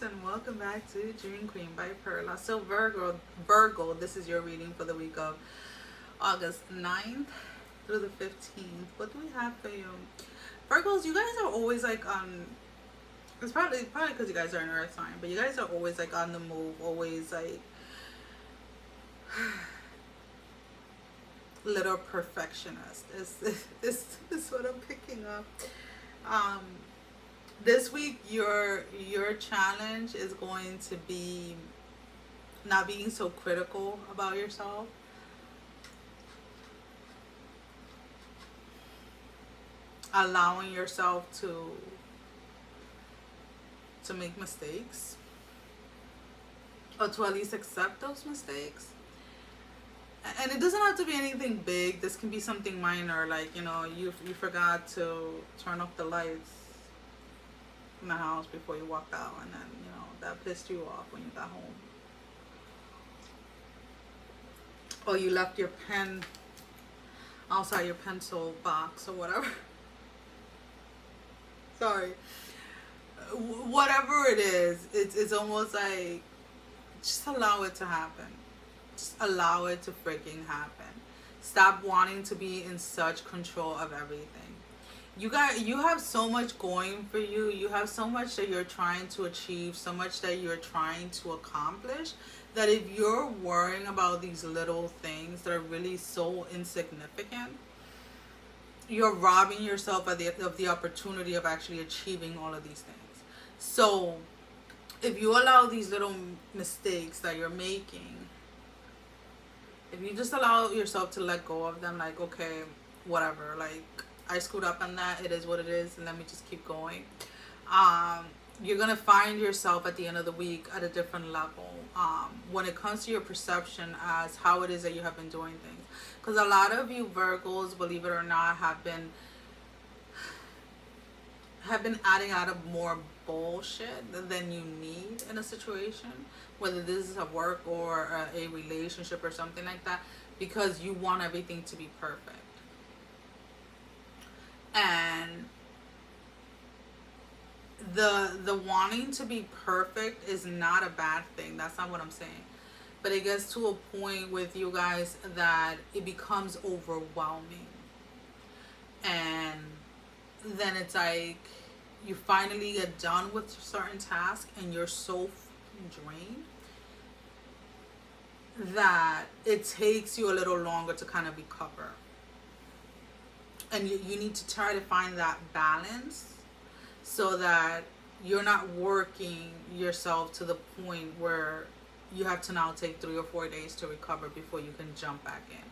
and welcome back to Dream Queen by Perla'S. So Virgo, this is your reading for the week of August 9th through the 15th. What do we have for you? Virgos, you guys are always like it's probably because you guys are an earth sign, but you guys are always like on the move, always like little perfectionist. Is what I'm picking up. Um this week your challenge is going to be not being so critical about yourself, allowing yourself to make mistakes, or to at least accept those mistakes. And it doesn't have to be anything big. This can be something minor, like you forgot to turn off the lights in the house before you walked out, and then that pissed you off when you got home, or you left your pen outside your pencil box or whatever. Sorry. Whatever it is, it's almost like just allow it to happen. Just allow it to freaking happen. Stop wanting to be in such control of everything. You have so much going for you. You have so much that you're trying to achieve, so much that you're trying to accomplish, that if you're worrying about these little things that are really so insignificant, you're robbing yourself of the opportunity of actually achieving all of these things. So if you allow these little mistakes that you're making, if you just allow yourself to let go of them, like, okay, whatever, like, I screwed up on that, it is what it is, and let me just keep going. You're going to find yourself at the end of the week at a different level when it comes to your perception as how it is that you have been doing things. Because a lot of you Virgos, believe it or not, have been adding out of more bullshit than you need in a situation, whether this is a work or a relationship or something like that, because you want everything to be perfect. And the wanting to be perfect is not a bad thing. That's not what I'm saying. But it gets to a point with you guys that it becomes overwhelming. And then it's like you finally get done with a certain task and you're so drained that it takes you a little longer to kind of recover. And you need to try to find that balance so that you're not working yourself to the point where you have to now take 3 or 4 days to recover before you can jump back in.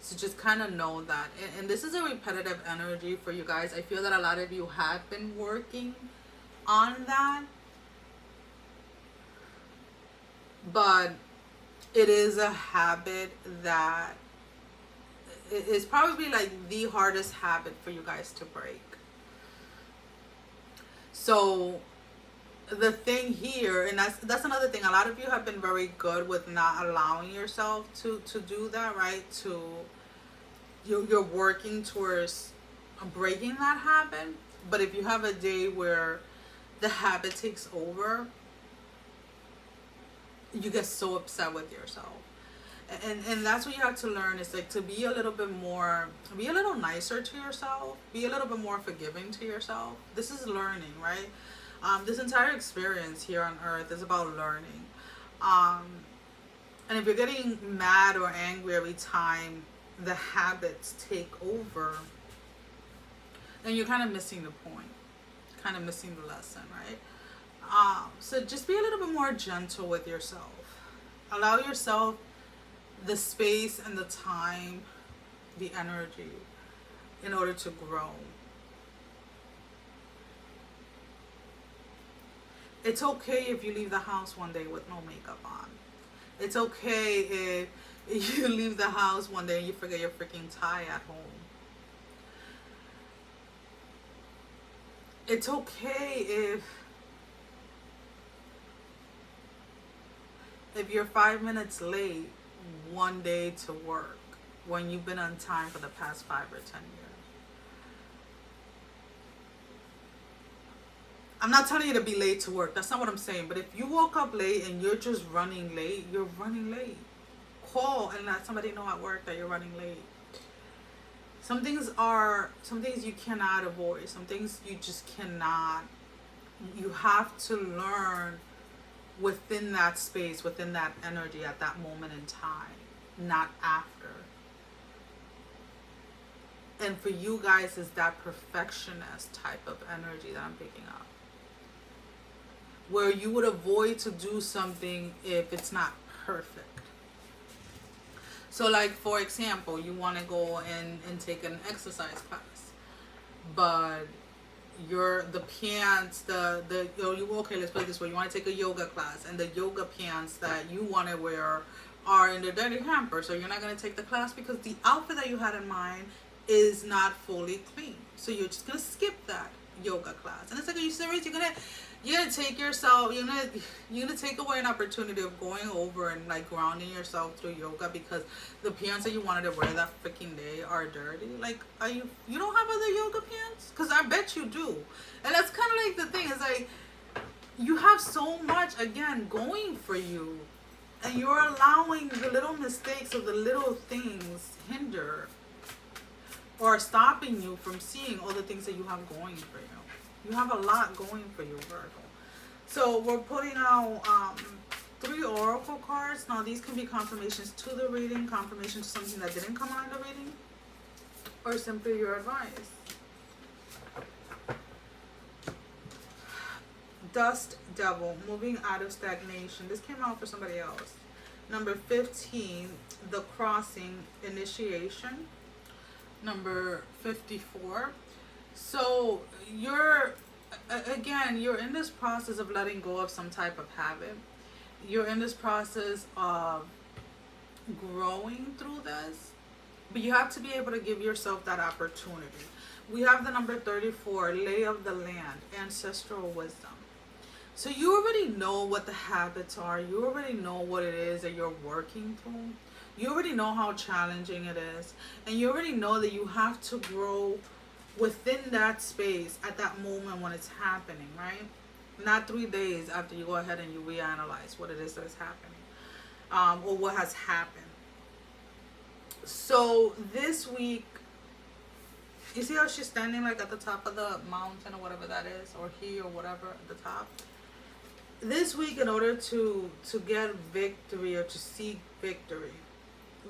So just kind of know that. And this is a repetitive energy for you guys. I feel that a lot of you have been working on that. But it is a habit that is probably like the hardest habit for you guys to break. So the thing here, and that's another thing, a lot of you have been very good with not allowing yourself to do that, right? You're working towards breaking that habit. But if you have a day where the habit takes over, you get so upset with yourself. And that's what you have to learn, is like to be a little nicer to yourself, be a little bit more forgiving to yourself. This is learning, right? This entire experience here on earth is about learning. And if you're getting mad or angry every time the habits take over, then you're kind of missing the point, kind of missing the lesson, right? So just be a little bit more gentle with yourself. Allow yourself the space and the time, the energy, in order to grow. It's okay if you leave the house one day with no makeup on. It's okay if you leave the house one day and you forget your freaking tie at home. It's okay if you're 5 minutes late one day to work when you've been on time for the past 5 or 10 years. I'm not telling you to be late to work. That's not what I'm saying. But if you woke up late and you're just running late, you're running late. Call and let somebody know at work that you're running late. Some things you cannot avoid. Some things you just cannot. You have to learn within that space, within that energy at that moment in time, not after. And for you guys, is that perfectionist type of energy that I'm picking up, where you would avoid to do something if it's not perfect. So like, for example, you want to go and take an exercise class, but the pants, okay, let's put it this way, you want to take a yoga class, and the yoga pants that you want to wear are in the dirty hamper, so you're not going to take the class because the outfit that you had in mind is not fully clean. So you're just going to skip that yoga class. And it's like, are you serious? You're gonna take yourself, you're gonna take away an opportunity of going over and like grounding yourself through yoga because the pants that you wanted to wear that freaking day are dirty. Like, you don't have other yoga pants? Because I bet you do. And that's kind of like the thing, is like, you have so much, again, going for you, and you're allowing the little mistakes or the little things hinder or stopping you from seeing all the things that you have going for you. You have a lot going for you, Virgo. So we're putting out 3 oracle cards. Now these can be confirmations to the reading, confirmation to something that didn't come out in the reading, or simply your advice. Dust Devil, moving out of stagnation. This came out for somebody else. Number 15, the crossing, initiation. Number 54. So you're in this process of letting go of some type of habit. You're in this process of growing through this, but you have to be able to give yourself that opportunity. We have the number 34, lay of the land, ancestral wisdom. So you already know what the habits are. You already know what it is that you're working through. You already know how challenging it is, and you already know that you have to grow within that space at that moment when it's happening, right? Not 3 days after you go ahead and you reanalyze what it is that is happening, or what has happened. So this week, you see how she's standing like at the top of the mountain or whatever that is, or he or whatever at the top. This week, in order to get victory or to seek victory,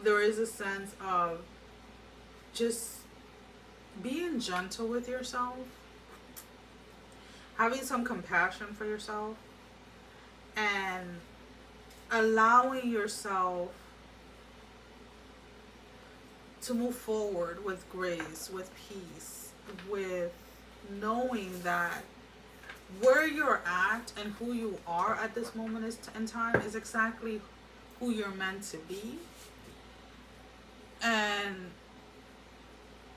there is a sense of just being gentle with yourself, having some compassion for yourself, and allowing yourself to move forward with grace, with peace, with knowing that where you're at and who you are at this moment in time is exactly who you're meant to be. And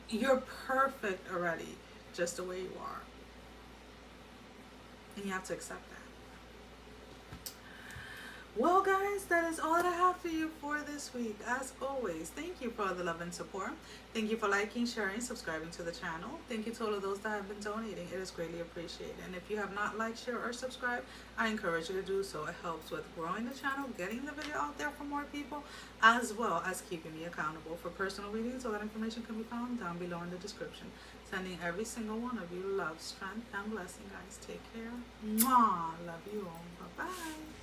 you're perfect already, just the way you are. And you have to accept that. Well, guys, that is all that I have for you for this week. As always, thank you for all the love and support. Thank you for liking, sharing, subscribing to the channel. Thank you to all of those that have been donating. It is greatly appreciated. And if you have not liked, shared, or subscribed, I encourage you to do so. It helps with growing the channel, getting the video out there for more people, as well as keeping me accountable. For personal readings, all that information can be found down below in the description. Sending every single one of you love, strength, and blessing, guys. Take care. Mwah. Love you all. Bye-bye.